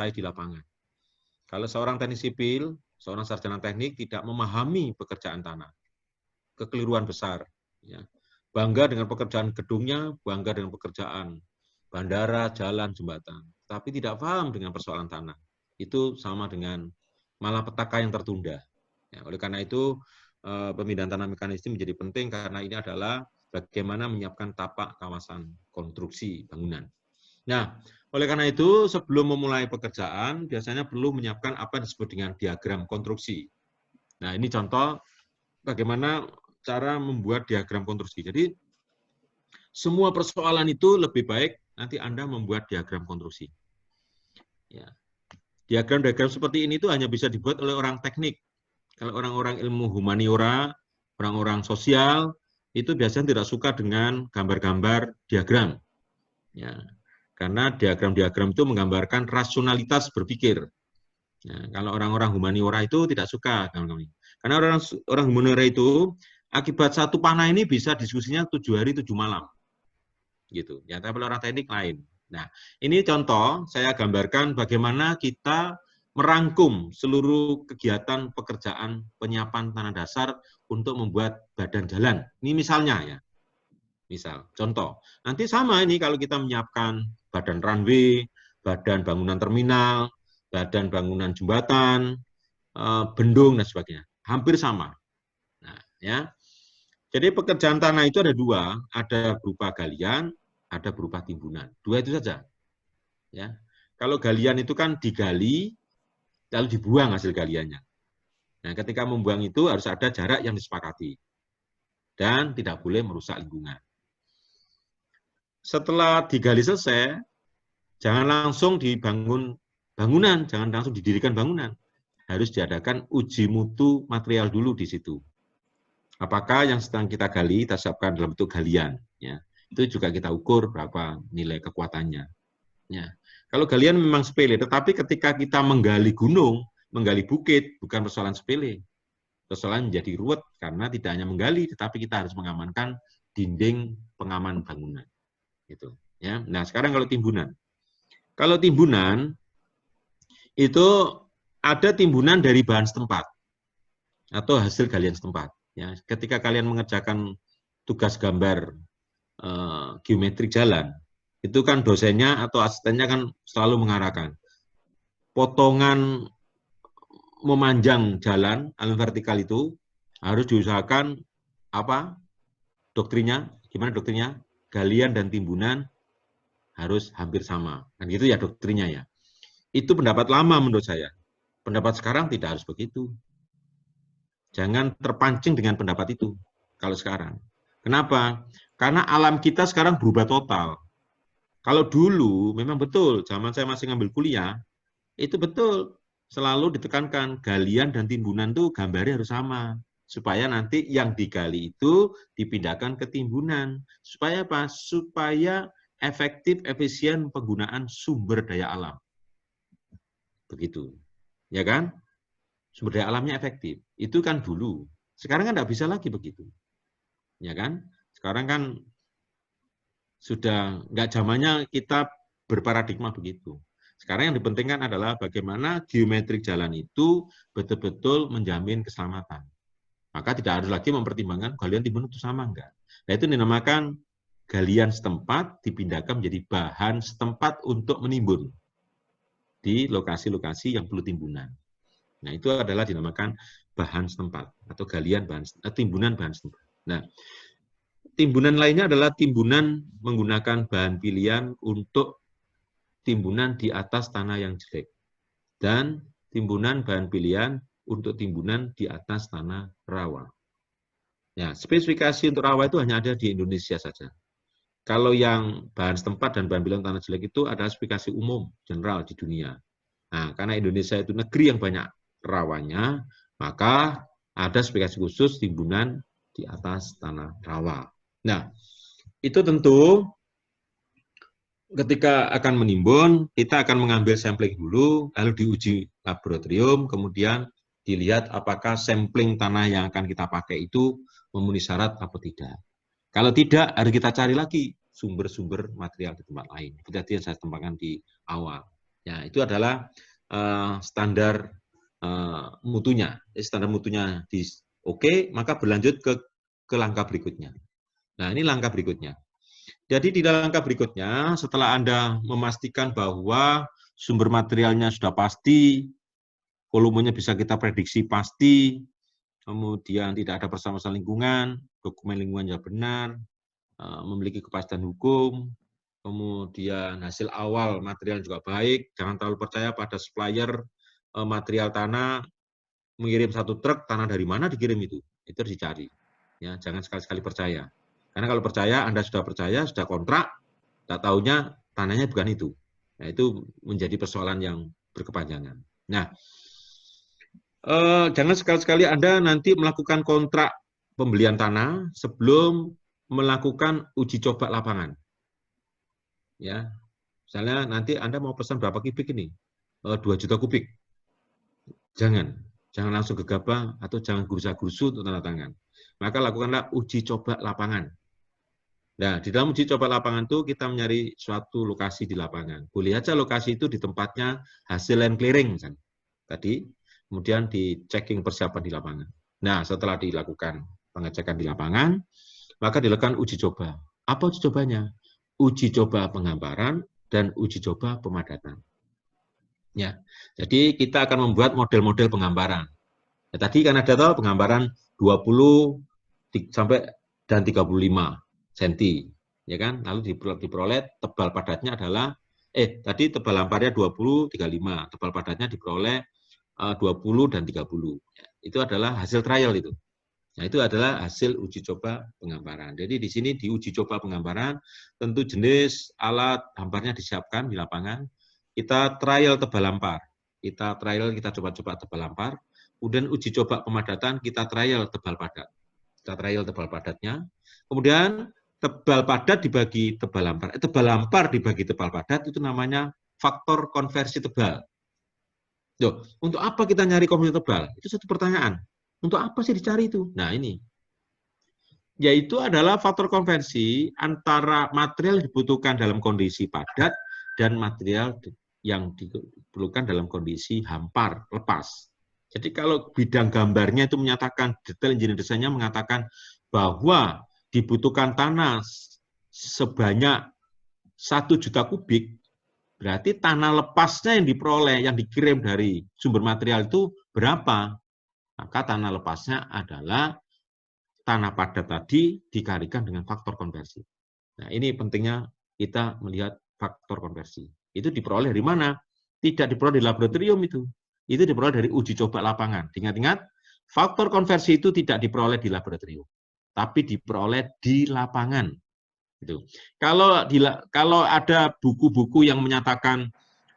dikuasai di lapangan. Kalau seorang teknik sipil, seorang sarjana teknik tidak memahami pekerjaan tanah, kekeliruan besar. Ya. Bangga dengan pekerjaan gedungnya, bangga dengan pekerjaan bandara, jalan, jembatan, tapi tidak paham dengan persoalan tanah. Itu sama dengan malapetaka yang tertunda. Ya, oleh karena itu, pemindahan tanah mekanis ini menjadi penting karena ini adalah bagaimana menyiapkan tapak kawasan konstruksi bangunan. Nah, oleh karena itu, sebelum memulai pekerjaan, biasanya perlu menyiapkan apa yang disebut dengan diagram konstruksi. Nah, ini contoh bagaimana cara membuat diagram konstruksi. Jadi, semua persoalan itu lebih baik nanti Anda membuat diagram konstruksi. Ya. Diagram-diagram seperti ini itu hanya bisa dibuat oleh orang teknik. Kalau orang-orang ilmu humaniora, orang-orang sosial, itu biasanya tidak suka dengan gambar-gambar diagram. Ya. Karena diagram-diagram itu menggambarkan rasionalitas berpikir. Ya, kalau orang-orang humaniora itu tidak suka. Karena orang humaniora itu, akibat satu panah ini bisa diskusinya 7 hari 7 malam. Gitu. Ya, tapi orang teknik lain. Nah, ini contoh saya gambarkan bagaimana kita merangkum seluruh kegiatan pekerjaan penyiapan tanah dasar untuk membuat badan jalan. Ini misalnya ya. Misal, contoh. Nanti sama ini kalau kita menyiapkan badan runway, badan bangunan terminal, badan bangunan jembatan, bendung dan sebagainya. Hampir sama. Nah, ya. Jadi pekerjaan tanah itu ada dua, ada berupa galian, ada berupa timbunan. Dua itu saja. Ya. Kalau galian itu kan digali, lalu dibuang hasil galiannya. Nah, ketika membuang itu harus ada jarak yang disepakati. Dan tidak boleh merusak lingkungan. Setelah digali selesai, jangan langsung dibangun bangunan, jangan langsung didirikan bangunan. Harus diadakan uji mutu material dulu di situ. Apakah yang sedang kita gali, kita siapkan dalam bentuk galian. Ya. Itu juga kita ukur berapa nilai kekuatannya. Ya. Kalau galian memang sepele, tetapi ketika kita menggali gunung, menggali bukit, bukan persoalan sepele. Persoalan menjadi ruwet karena tidak hanya menggali, tetapi kita harus mengamankan dinding pengaman bangunan. Gitu. Ya. Nah, sekarang kalau timbunan. Kalau timbunan, itu ada timbunan dari bahan setempat atau hasil galian setempat. Ya. Ketika kalian mengerjakan tugas gambar geometrik jalan, itu kan dosennya atau asistennya kan selalu mengarahkan potongan memanjang jalan alur vertikal itu harus diusahakan apa doktrinnya, gimana doktrinnya, galian dan timbunan harus hampir sama, kan gitu ya doktrinnya ya. Itu pendapat lama menurut saya. Pendapat sekarang tidak harus begitu. Jangan terpancing dengan pendapat itu kalau sekarang. Kenapa? Karena alam kita sekarang berubah total. Kalau dulu memang betul, zaman saya masih ngambil kuliah, itu betul selalu ditekankan galian dan timbunan itu gambarnya harus sama. Supaya nanti yang digali itu dipindahkan ke timbunan. Supaya apa? Supaya efektif, efisien penggunaan sumber daya alam. Begitu. Ya kan? Sumber daya alamnya efektif. Itu kan dulu. Sekarang kan tidak bisa lagi begitu. Ya kan? Sekarang kan sudah nggak zamannya kita berparadigma begitu. Sekarang yang dipentingkan adalah bagaimana geometrik jalan itu betul-betul menjamin keselamatan. Maka tidak harus lagi mempertimbangkan galian timbun itu sama enggak. Nah, itu dinamakan galian setempat dipindahkan menjadi bahan setempat untuk menimbun di lokasi-lokasi yang perlu timbunan. Nah, itu adalah dinamakan bahan setempat atau galian bahan timbunan bahan setempat. Nah, timbunan lainnya adalah timbunan menggunakan bahan pilihan untuk timbunan di atas tanah yang jelek dan timbunan bahan pilihan untuk timbunan di atas tanah rawa. Ya, spesifikasi untuk rawa itu hanya ada di Indonesia saja. Kalau yang bahan setempat dan bahan pilihan tanah jelek itu adalah spesifikasi umum general di dunia. Nah, karena Indonesia itu negeri yang banyak rawanya, maka ada spesifikasi khusus timbunan di atas tanah rawa. Nah, itu tentu ketika akan menimbun, kita akan mengambil sampling dulu, lalu diuji laboratorium, kemudian dilihat apakah sampling tanah yang akan kita pakai itu memenuhi syarat atau tidak. Kalau tidak, harus kita cari lagi sumber-sumber material di tempat lain. Seperti yang saya tempatkan di awal. Ya, itu adalah standar mutunya. Standar mutunya di oke, maka berlanjut ke langkah berikutnya. Nah, ini langkah berikutnya. Jadi di langkah berikutnya, setelah Anda memastikan bahwa sumber materialnya sudah pasti, volumenya bisa kita prediksi pasti, kemudian tidak ada permasalahan lingkungan, dokumen lingkungannya benar, memiliki kepastian hukum, kemudian hasil awal material juga baik, jangan terlalu percaya pada supplier material tanah, mengirim satu truk, tanah dari mana dikirim itu harus dicari. Ya, jangan sekali-sekali percaya. Karena kalau percaya, Anda sudah percaya, sudah kontrak, tak tahunya tanahnya bukan itu. Nah, itu menjadi persoalan yang berkepanjangan. Nah, jangan sekali-sekali Anda nanti melakukan kontrak pembelian tanah sebelum melakukan uji coba lapangan. Ya, misalnya nanti Anda mau pesan berapa kubik ini? 2 juta kubik. Jangan langsung gegabah atau jangan gursa-gursu untuk tanda tangan. Maka lakukanlah uji coba lapangan. Nah, di dalam uji coba lapangan itu kita mencari suatu lokasi di lapangan. Boleh aja lokasi itu di tempatnya hasil land clearing misalnya. Tadi, kemudian di checking persiapan di lapangan. Nah, setelah dilakukan pengecekan di lapangan, maka dilakukan uji coba. Apa uji cobanya? Uji coba penggambaran dan uji coba pemadatan. Ya, jadi kita akan membuat model-model penggambaran. Ya, tadi kan ada tahu penggambaran 20 sampai dan 35 cm, ya kan? Lalu diperoleh tebal padatnya adalah tadi tebal lamparnya 20 35, tebal padatnya diperoleh 20 dan 30. Ya, itu adalah hasil trial itu. Nah, itu adalah hasil uji coba penggambaran. Jadi di sini di uji coba penggambaran, tentu jenis alat hamparnya disiapkan di lapangan. Kita trial tebal lampar. Kita coba-coba tebal lampar. Kemudian uji coba pemadatan, kita trial tebal padat. Kita trial tebal padatnya. Kemudian tebal padat dibagi tebal lampar. Tebal lampar dibagi tebal padat itu namanya faktor konversi tebal. Loh, untuk apa kita nyari konversi tebal? Itu satu pertanyaan. Untuk apa sih dicari itu? Nah, ini. Yaitu adalah faktor konversi antara material yang dibutuhkan dalam kondisi padat dan material yang diperlukan dalam kondisi hampar, lepas. Jadi kalau bidang gambarnya itu menyatakan, detail engineer desainnya mengatakan bahwa dibutuhkan tanah sebanyak 1 juta kubik, berarti tanah lepasnya yang diperoleh, yang dikirim dari sumber material itu berapa? Maka tanah lepasnya adalah tanah padat tadi dikalikan dengan faktor konversi. Nah, ini pentingnya kita melihat faktor konversi. Itu diperoleh dari mana? Tidak diperoleh di laboratorium itu. Itu diperoleh dari uji coba lapangan. Ingat-ingat, faktor konversi itu tidak diperoleh di laboratorium, tapi diperoleh di lapangan. Itu. Kalau ada buku-buku yang menyatakan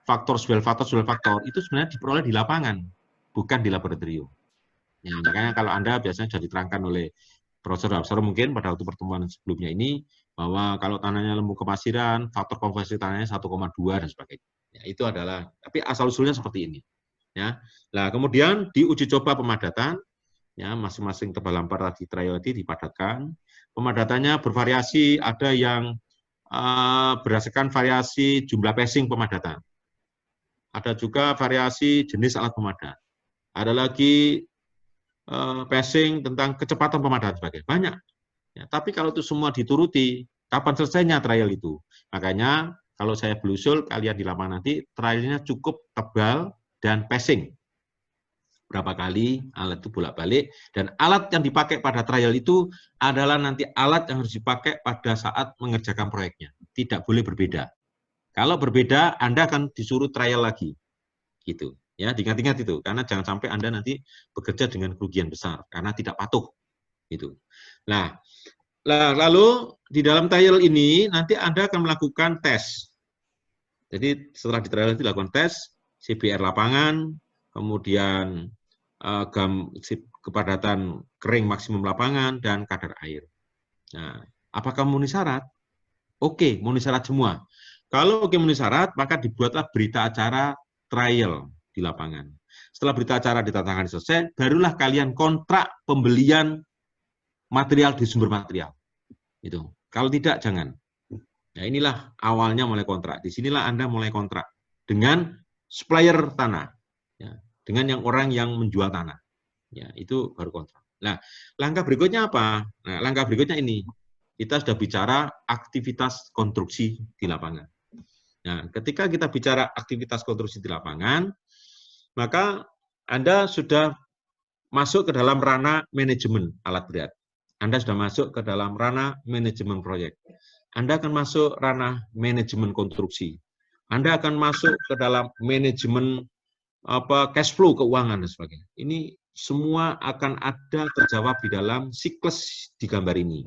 faktor swell faktor, itu sebenarnya diperoleh di lapangan, bukan di laboratorium. Ya, makanya kalau Anda biasanya sudah diterangkan oleh Profesor mungkin pada waktu pertemuan sebelumnya ini, bahwa kalau tanahnya lembu kepasiran, faktor konversi tanahnya 1,2 dan sebagainya. Ya, itu adalah, tapi asal-usulnya seperti ini. Ya. Nah, kemudian di uji coba pemadatan, ya masing-masing tebal lampar tadi trial tadi dipadatkan. Pemadatannya bervariasi, ada yang berdasarkan variasi jumlah passing pemadatan. Ada juga variasi jenis alat pemadat. Ada lagi passing tentang kecepatan pemadatan sebagainya. Banyak. Ya, tapi kalau itu semua dituruti, kapan selesainya trial itu? Makanya kalau saya belusul, kalian di lapangan nanti, trialnya cukup tebal dan passing. Berapa kali alat itu bolak-balik, dan alat yang dipakai pada trial itu adalah nanti alat yang harus dipakai pada saat mengerjakan proyeknya. Tidak boleh berbeda. Kalau berbeda, Anda akan disuruh trial lagi. Gitu. Ya, diingat-ingat itu, karena jangan sampai Anda nanti bekerja dengan kerugian besar karena tidak patuh. Gitu. Nah, lalu di dalam trial ini nanti Anda akan melakukan tes. Jadi setelah di trial itu dilakukan tes CBR lapangan, kemudian kepadatan kering maksimum lapangan dan kadar air. Nah, apakah memenuhi syarat? Oke, memenuhi syarat semua. Kalau oke memenuhi syarat, maka dibuatlah berita acara trial di lapangan. Setelah berita acara ditandatangani selesai, barulah kalian kontrak pembelian material di sumber material. Itu. Kalau tidak, jangan. Nah, inilah awalnya mulai kontrak. Disinilah Anda mulai kontrak. dengan supplier tanah, ya, dengan orang yang menjual tanah. Ya, itu baru kontrak. Nah, langkah berikutnya apa? Nah, langkah berikutnya ini, kita sudah bicara aktivitas konstruksi di lapangan. Nah, ketika kita bicara aktivitas konstruksi di lapangan, maka Anda sudah masuk ke dalam ranah manajemen alat berat. Anda sudah masuk ke dalam ranah manajemen proyek. Anda akan masuk ranah manajemen konstruksi. Anda akan masuk ke dalam manajemen cash flow keuangan dan sebagainya. Ini semua akan ada terjawab di dalam siklus di gambar ini.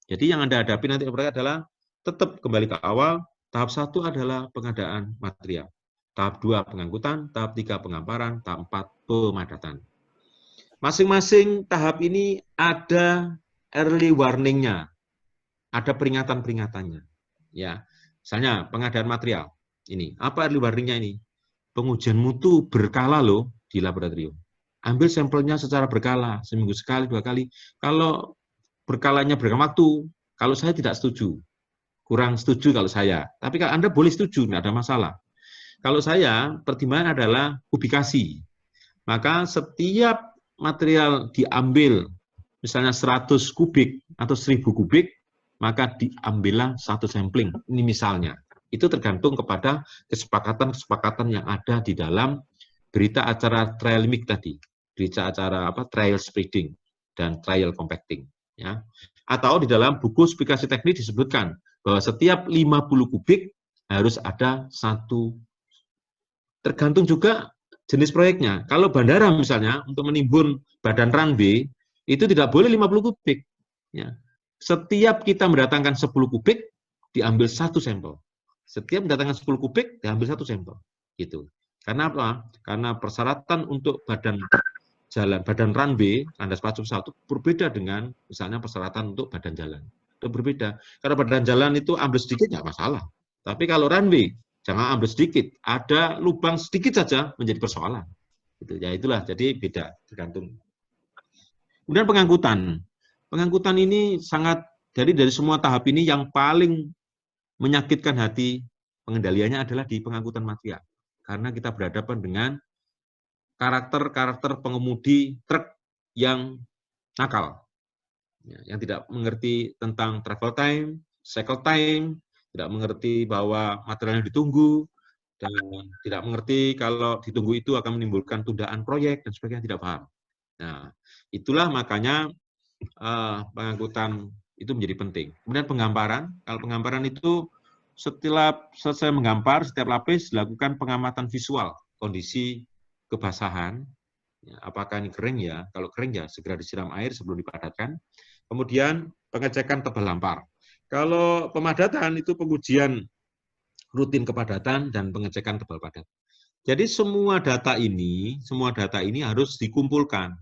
Jadi yang Anda hadapi nanti adalah tetap kembali ke awal. Tahap 1 adalah pengadaan material. Tahap 2 pengangkutan, tahap 3 pengamparan, tahap 4 pemadatan. Masing-masing tahap ini ada early warning-nya, ada peringatan-peringatannya. Ya, misalnya pengadaan material. Ini apa early warning-nya ini? Pengujian mutu berkala loh di laboratorium. Ambil sampelnya secara berkala, seminggu sekali, 2 kali. Kalau berkalanya berapa waktu? Kalau saya tidak setuju, kurang setuju kalau saya. Tapi kalau Anda boleh setuju, nggak ada masalah. Kalau saya, pertimbangan adalah publikasi. Maka setiap material diambil, misalnya 100 kubik atau 1000 kubik, maka diambillah 1 sampling. Ini misalnya. Itu tergantung kepada kesepakatan-kesepakatan yang ada di dalam berita acara trial mic tadi. Berita acara trial spreading dan trial compacting. Ya. Atau di dalam buku spesifikasi teknik disebutkan bahwa setiap 50 kubik harus ada 1. Tergantung juga jenis proyeknya. Kalau bandara misalnya, untuk menimbun badan runway, itu tidak boleh 50 kubik. Ya. Setiap kita mendatangkan 10 kubik, diambil 1 sampel. Setiap mendatangkan 10 kubik, diambil 1 sampel. Gitu. Karena apa? Karena persyaratan untuk badan jalan, badan runway, landas pacu pesawat itu berbeda dengan misalnya persyaratan untuk badan jalan. Itu berbeda. Karena badan jalan itu ambil sedikit, nggak masalah. Tapi kalau runway, jangan ambil sedikit, ada lubang sedikit saja menjadi persoalan. Gitu. Ya itulah, jadi beda, tergantung. Kemudian pengangkutan. Pengangkutan ini sangat, jadi dari semua tahap ini yang paling menyakitkan hati pengendaliannya adalah di pengangkutan material. Karena kita berhadapan dengan karakter-karakter pengemudi truk yang nakal. Yang tidak mengerti tentang travel time, cycle time, tidak mengerti bahwa materialnya ditunggu, dan tidak mengerti kalau ditunggu itu akan menimbulkan tundaan proyek dan sebagainya, tidak paham. Nah, itulah makanya pengangkutan itu menjadi penting. Kemudian penggambaran, kalau penggambaran itu setelah selesai menggambar, setiap lapis dilakukan pengamatan visual kondisi kebasahan, apakah ini kering ya, kalau kering ya segera disiram air sebelum dipadatkan. Kemudian pengecekan tebal lampar. Kalau pemadatan itu pengujian rutin kepadatan dan pengecekan tebal padat. Jadi semua data ini harus dikumpulkan.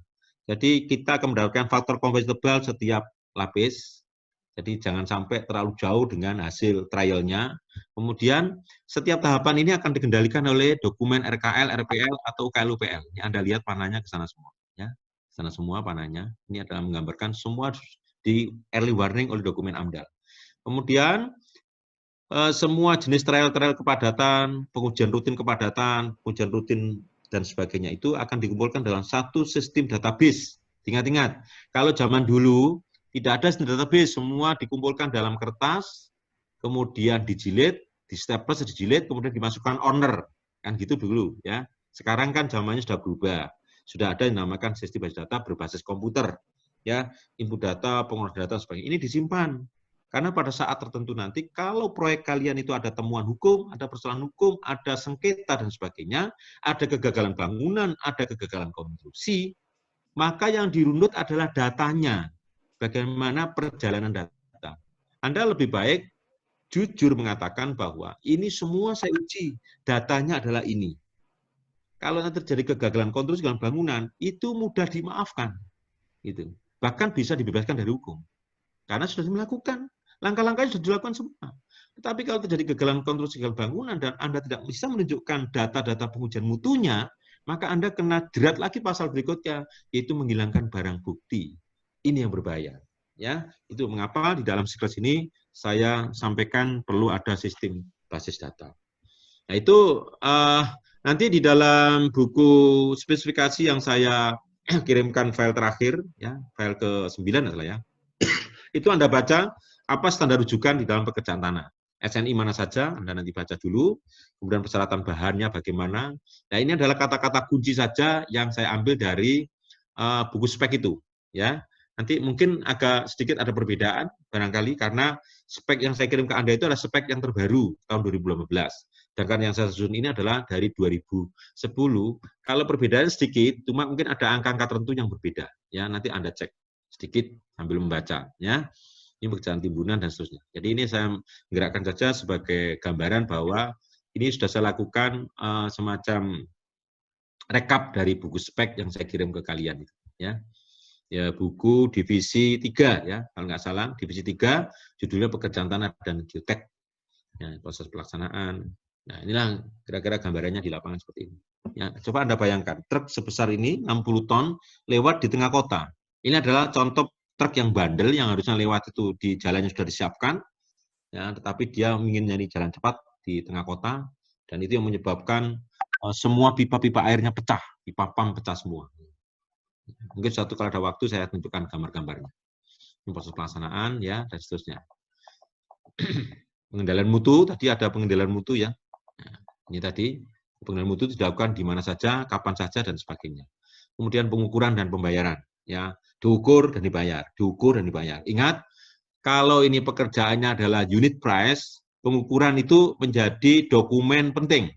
Jadi kita akan mendapatkan faktor komposisi tebal setiap lapis. Jadi jangan sampai terlalu jauh dengan hasil trialnya. Kemudian setiap tahapan ini akan dikendalikan oleh dokumen RKL, RPL, atau UKL-UPL. Ini Anda lihat panahnya ke sana semua. Ya, sana semua panahnya. Ini adalah menggambarkan semua di early warning oleh dokumen AMDAL. Kemudian semua jenis trial-trial kepadatan, pengujian rutin kepadatan, pengujian rutin dan sebagainya itu akan dikumpulkan dalam satu sistem database. Ingat-ingat, kalau zaman dulu tidak ada sistem database, semua dikumpulkan dalam kertas, kemudian dijilid, di staples, dijilid, kemudian dimasukkan owner, kan gitu dulu ya. Sekarang kan zamannya sudah berubah, sudah ada yang dinamakan sistem basis data berbasis komputer, ya, input data, pengolahan data, sebagainya. Ini disimpan. Karena pada saat tertentu nanti, kalau proyek kalian itu ada temuan hukum, ada persoalan hukum, ada sengketa dan sebagainya, ada kegagalan bangunan, ada kegagalan konstruksi, maka yang dirunut adalah datanya. Bagaimana perjalanan data. Anda lebih baik jujur mengatakan bahwa ini semua saya uji, datanya adalah ini. Kalau nanti terjadi kegagalan konstruksi dalam bangunan, itu mudah dimaafkan. Gitu. Bahkan bisa dibebaskan dari hukum. Karena sudah melakukan. Langkah-langkahnya sudah dilakukan semua. Tetapi kalau terjadi kegagalan konstruksi dalam bangunan dan Anda tidak bisa menunjukkan data-data pengujian mutunya, maka Anda kena jerat lagi pasal berikutnya, yaitu menghilangkan barang bukti. Ini yang berbahaya. Ya, itu mengapa di dalam siklus ini saya sampaikan perlu ada sistem basis data. Nah, itu nanti di dalam buku spesifikasi yang saya kirimkan file terakhir, ya, file ke-9 adalah ya, itu Anda baca apa standar rujukan di dalam pekerjaan tanah. SNI mana saja, Anda nanti baca dulu, kemudian persyaratan bahannya bagaimana. Nah, ini adalah kata-kata kunci saja yang saya ambil dari buku spek itu. Ya, nanti mungkin agak sedikit ada perbedaan, barangkali, karena spek yang saya kirim ke Anda itu adalah spek yang terbaru, tahun 2015. Sedangkan yang saya susun ini adalah dari 2010. Kalau perbedaannya sedikit, cuma mungkin ada angka-angka tertentu yang berbeda. Ya, nanti Anda cek sedikit sambil membaca. Ya, ini pekerjaan timbunan dan seterusnya. Jadi ini saya menggerakkan saja sebagai gambaran bahwa ini sudah saya lakukan semacam rekap dari buku spek yang saya kirim ke kalian. Ya, ya buku divisi 3 ya, kalau nggak salah, divisi 3, judulnya pekerjaan tanah dan geotek. Ya, proses pelaksanaan. Nah, inilah kira-kira gambarannya di lapangan seperti ini. Ya, coba Anda bayangkan, truk sebesar ini 60 ton lewat di tengah kota. Ini adalah contoh truk yang bandel yang harusnya lewat itu di jalan yang sudah disiapkan, ya, tetapi dia ingin nyari jalan cepat di tengah kota, dan itu yang menyebabkan semua pipa-pipa airnya pecah, pipa pam pecah semua. Mungkin suatu kalau ada waktu saya tunjukkan gambar-gambarnya. Ini proses pelaksanaan ya dan seterusnya. Pengendalian mutu, tadi ada pengendalian mutu ya. Nah, ini tadi pengendalian mutu dilakukan di mana saja, kapan saja dan sebagainya. Kemudian pengukuran dan pembayaran ya, diukur dan dibayar, diukur dan dibayar. Ingat, kalau ini pekerjaannya adalah unit price, pengukuran itu menjadi dokumen penting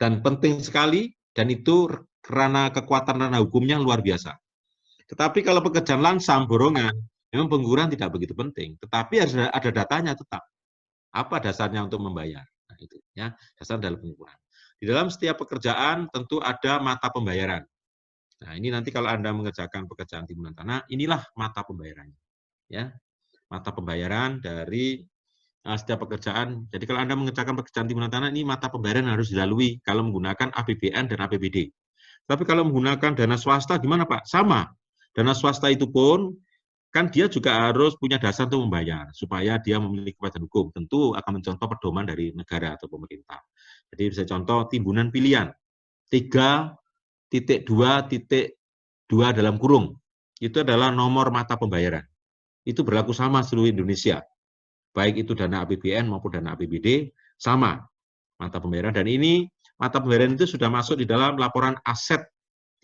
dan penting sekali, dan itu karena kekuatan ranah hukumnya luar biasa. Tetapi kalau pekerjaan langsam, borongan, memang pengukuran tidak begitu penting, tetapi harus ada datanya tetap. Apa dasarnya untuk membayar? Nah, itu ya, dasar dalam pengukuran. Di dalam setiap pekerjaan tentu ada mata pembayaran. Nah, ini nanti kalau Anda mengerjakan pekerjaan timbunan tanah, inilah mata pembayarannya. Ya, mata pembayaran dari setiap pekerjaan. Jadi kalau Anda mengerjakan pekerjaan timbunan tanah, ini mata pembayaran yang harus dilalui kalau menggunakan APBN dan APBD. Tapi kalau menggunakan dana swasta gimana Pak? Sama. Dana swasta itu pun kan dia juga harus punya dasar untuk membayar supaya dia memiliki kepastian hukum. Tentu akan mencontoh pedoman dari negara atau pemerintah. Jadi bisa contoh timbunan pilihan 3.2.2 dalam kurung itu adalah nomor mata pembayaran. Itu berlaku sama seluruh Indonesia. Baik itu dana APBN maupun dana APBD sama mata pembayaran, dan ini mata pembayaran itu sudah masuk di dalam laporan aset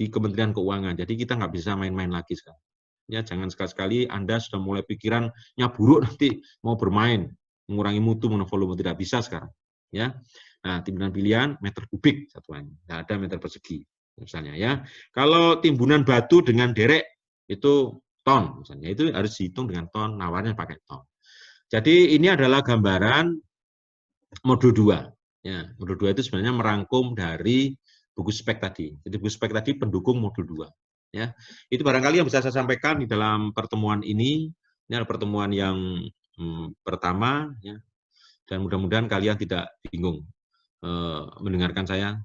di Kementerian Keuangan. Jadi kita nggak bisa main-main lagi sekarang. Ya, jangan sekali-sekali Anda sudah mulai pikirannya buruk nanti mau bermain, mengurangi mutu, mengurangi volume, tidak bisa sekarang. Ya, nah timbunan pilihan meter kubik satuannya, nggak ada meter persegi misalnya ya. Kalau timbunan batu dengan derek itu ton misalnya, itu harus dihitung dengan ton, nawarnya pakai ton. Jadi ini adalah gambaran modul 2. Ya, modul 2 itu sebenarnya merangkum dari buku spek tadi. Jadi buku spek tadi pendukung modul 2. Ya, itu barangkali yang bisa saya sampaikan di dalam pertemuan ini. Ini adalah pertemuan yang pertama, ya, dan mudah-mudahan kalian tidak bingung mendengarkan saya.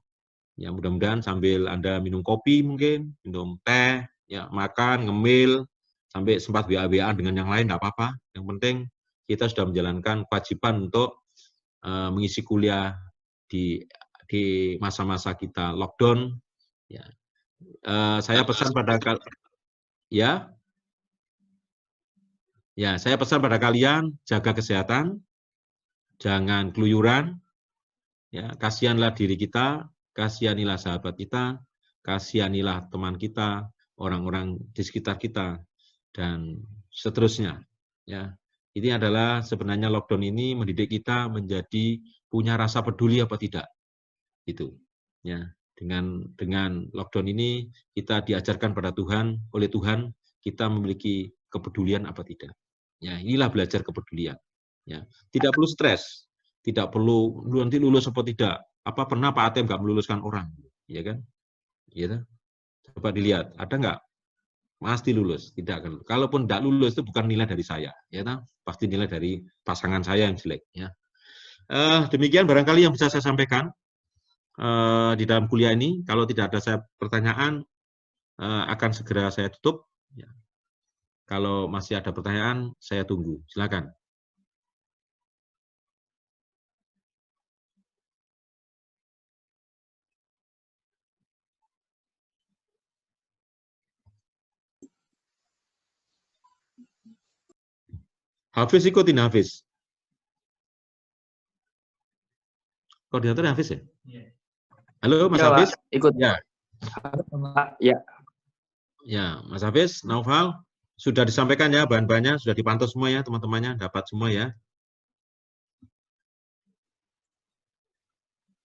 Ya, mudah-mudahan sambil Anda minum kopi mungkin, minum teh, ya, makan, ngemil, sampai sempat WA-WA dengan yang lain, tidak apa-apa. Yang penting kita sudah menjalankan kewajiban untuk mengisi kuliah di masa-masa kita lockdown. Ya, saya pesan pada ya, ya, saya pesan pada kalian, jaga kesehatan, jangan keluyuran, ya, kasihanlah diri kita, kasihanilah sahabat kita, kasihanilah teman kita, orang-orang di sekitar kita, dan seterusnya. Ya, ini adalah sebenarnya lockdown ini mendidik kita menjadi punya rasa peduli apa tidak, itu. Ya, dengan lockdown ini kita diajarkan pada Tuhan, oleh Tuhan kita memiliki kepedulian apa tidak. Ya, inilah belajar kepedulian. Ya, tidak perlu stres, tidak perlu nanti lulus apa tidak. Apa pernah Pak Atem nggak meluluskan orang, ya kan? Ya, coba dilihat, ada nggak? Pasti lulus, tidak akan. Kalaupun tidak lulus itu bukan nilai dari saya, ya kan? Pasti nilai dari pasangan saya yang jelek. Ya. Demikian barangkali yang bisa saya sampaikan di dalam kuliah ini. Kalau tidak ada pertanyaan, akan segera saya tutup. Ya. Kalau masih ada pertanyaan, saya tunggu. Silakan. Hafiz ikutin Hafiz. Koordinator Hafiz ya? Halo Mas Ya, Hafiz? Pak. Ikut. Ya. Pak. Ya. Ya, Mas Hafiz, Naufal, sudah disampaikan ya bahan-bahannya, sudah dipantau semua ya teman-temannya, dapat semua ya.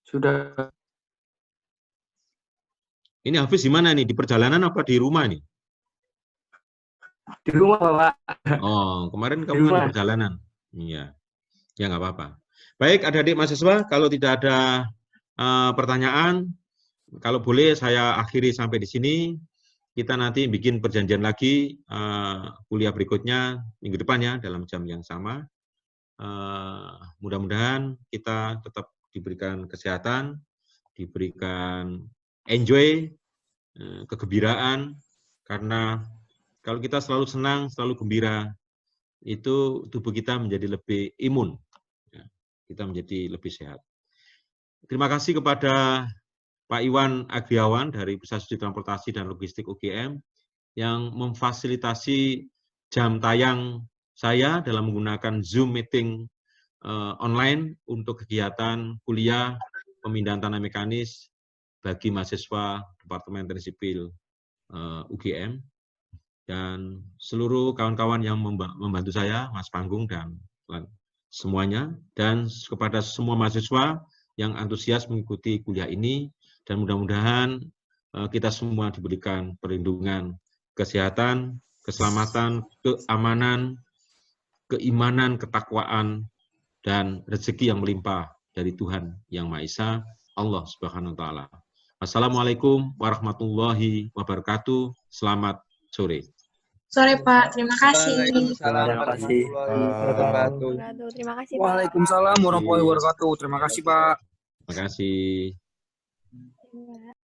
Sudah. Ini Hafiz di mana nih? Di perjalanan apa di rumah nih? Di rumah, Pak. Oh, kemarin Di kamu kan di rumah. perjalanan. Iya, ya nggak apa-apa. Baik, adik-adik mahasiswa, kalau tidak ada pertanyaan, kalau boleh saya akhiri sampai di sini. Kita nanti bikin perjanjian lagi kuliah berikutnya minggu depan ya dalam jam yang sama. Mudah-mudahan kita tetap diberikan kesehatan, diberikan enjoy, kegembiraan, karena kalau kita selalu senang, selalu gembira, itu tubuh kita menjadi lebih imun, ya, kita menjadi lebih sehat. Terima kasih kepada Pak Iwan Agriawan dari Pusat Studi Transportasi dan Logistik UGM yang memfasilitasi jam tayang saya dalam menggunakan Zoom meeting online untuk kegiatan kuliah pemindahan tanah mekanis bagi mahasiswa Departemen Teknik Sipil UGM dan seluruh kawan-kawan yang membantu saya, Mas Panggung dan semuanya, dan kepada semua mahasiswa yang antusias mengikuti kuliah ini, dan mudah-mudahan kita semua diberikan perlindungan, kesehatan, keselamatan, keamanan, keimanan, ketakwaan, dan rezeki yang melimpah dari Tuhan Yang Maha Esa, Allah Subhanahu wa Ta'ala. Assalamualaikum warahmatullahi wabarakatuh. Selamat sore. Sore Pak, terima kasih. Waalaikumsalam Terima kasih. warahmatullahi wabarakatuh. Terima kasih, Pak. Waalaikumsalam warahmatullahi wabarakatuh. Terima kasih, Pak. Terima kasih.